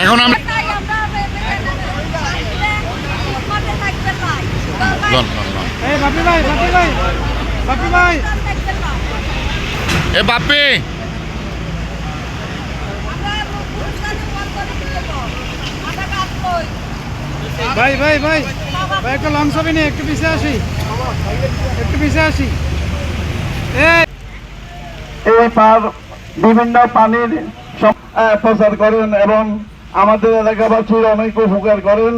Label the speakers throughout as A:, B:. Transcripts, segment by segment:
A: এখন আমি এ বাপি
B: ভাই ভাই ভাই ভাই একটা লঞ্চ হবে না, একটু পিছিয়ে আসি, একটু পিছিয়ে আসি।
C: এই পার বিভিন্ন পানির প্রচার করেন এবং আমাদের এলাকাবাসীর অনেক উপকার করেন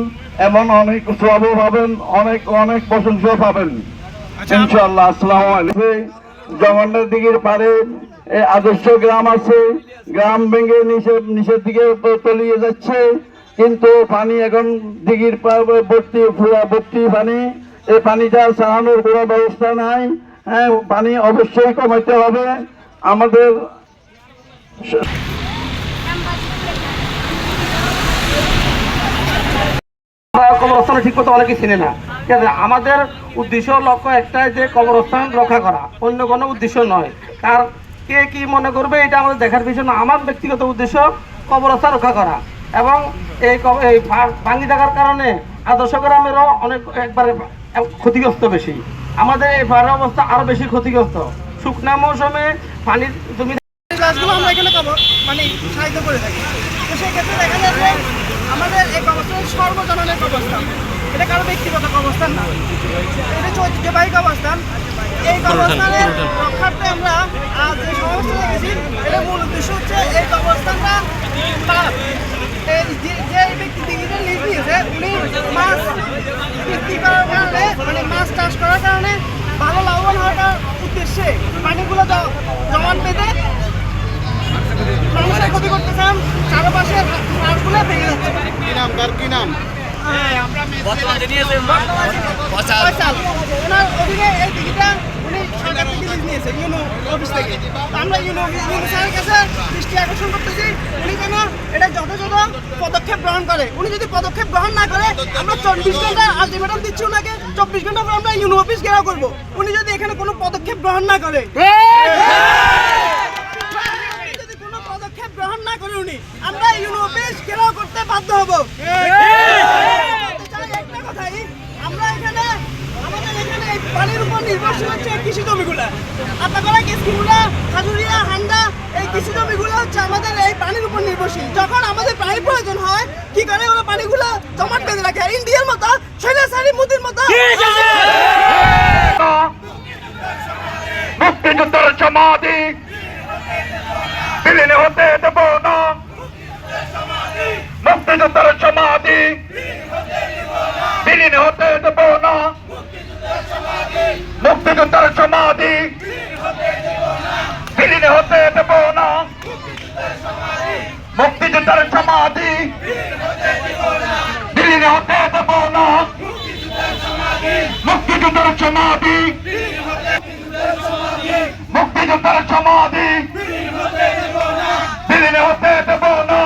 C: এবং অনেক সব পাবেন, অনেক অনেক প্রশংসা পাবেন ইনশাআল্লাহ। আসসালামু আলাইকুম। জগন্নাথ দিঘির পারে আদর্শ গ্রাম আছে, গ্রাম ভেঙে নিচের দিকে তলিয়ে যাচ্ছে, কিন্তু পানি এখন দিঘির ভর্তি, পুরা ভর্তি পানি। এই পানিটা চালানোর কোনো ব্যবস্থা নাই। হ্যাঁ, পানি অবশ্যই কমাইতে হবে আমাদের।
D: কবরস্থান ঠিক মতো অনেকে চিনে না। ঠিক আছে, আমাদের উদ্দেশ্য লক্ষ্য একটাই যে কবরস্থান রক্ষা করা, অন্য কোনো উদ্দেশ্য নয়। কার কে কি মনে করবে এটা আমাদের দেখার বিষয় না। আমার ব্যক্তিগত উদ্দেশ্য কবরস্থান রক্ষা করা এবং এই ভাঙি থাকার কারণে আদর্শ গ্রামেরও অনেক একবারে ক্ষতিগ্রস্ত বেশি। আমাদের এই পাহাড়ের অবস্থা আরো বেশি ক্ষতিগ্রস্ত। শুকনা মৌসুমে পানির জমি
B: আমরা এখানে মানে সাহায্য করে থাকি। তো সেক্ষেত্রে দেখা যাচ্ছে আমাদের এই কবরস্থান সর্বজনীন কবরস্থান, এটা কারো ব্যক্তিগত কবরস্থান না, এটা ঐতিহ্যবাহী কবরস্থান। এই কবরস্থানের রক্ষার্থে আমরা আজ যে সমস্যা দেখেছি, এটা মূল উদ্দেশ্য হচ্ছে এই কবরস্থানটা যে ব্যক্তি দিঘিটা লিজ দিয়েছে উনি মাছ বিক্রি করার কারণে, মানে মাছ চাষ করার কারণে ভালো লাভবান হওয়ার উদ্দেশ্যে পানিগুলো জমাট বেঁধে মানুষের ক্ষতি করতে চান, চারপাশে পাড়গুলো ভেঙে যাচ্ছে। কি নাম তার, কি নাম? ওনার অধীনে এই দিঘিটা উনি সরকার থেকে লিজ নিয়েছে, ইউনো অফিস থেকে। আমরা ইউনো স্যারের কাছে দৃষ্টি আকর্ষণ করতেছি, উনি যেন এটা যথাযথ পদক্ষেপ গ্রহণ করে। উনি যদি পদক্ষেপ গ্রহণ না করে, আমরা 24 ঘন্টা আলটিমেটাম দিচ্ছি ওনাকে, 24 ঘন্টা পর আমরা ইউনো অফিস ঘেরাও করবো উনি যদি এখানে কোনো পদক্ষেপ গ্রহণ না করে। গ্রহণ না করে উনি, আমরা ইউনো অফিস ঘেরাও করতে বাধ্য হব। একটা কথাই, আমরা এখানে আমাদের এখানে এই পানির উপর নির্ভরশীল হচ্ছে কৃষি জমিগুলা, আতাপাড়া, কেসকিগুলা, খাজুরিয়া, হান্ডা, এই কৃষি জমিগুলো হচ্ছে আমাদের এই পানির উপর নির্ভরশীল। যখন আমাদের পানির প্রয়োজন হয়, কি করে ওরা পানিগুলো জমাট বেঁধে রাখে, ইন্ডিয়ার মতো, শৈলাসারি মোদির মতো।
C: মুক্তিযুদ্ধের সমাধি বিলীন হতে দেব না, মুক্তিযুদ্ধের সমাধি বিলীন হতে দেব না, মুক্তিযুদ্ধের সমাধি বিলীন হতে দেব না, মুক্তিযুদ্ধের সমাধি বিলীন হতে দেব না, মুক্তিযুদ্ধের সমাধি, মুক্তিযুদ্ধের সমাধি বিলীন হতে দেব না,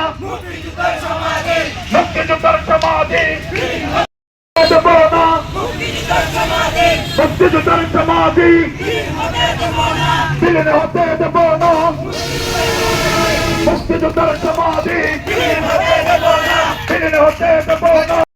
C: মুক্তিযুদ্ধের সমাধি দেব না, মুক্তিযুদ্ধের সমাধি বিলীন হতে দেব না, মুক্তিযুদ্ধের সমাধি বিলীন হতে দেব না,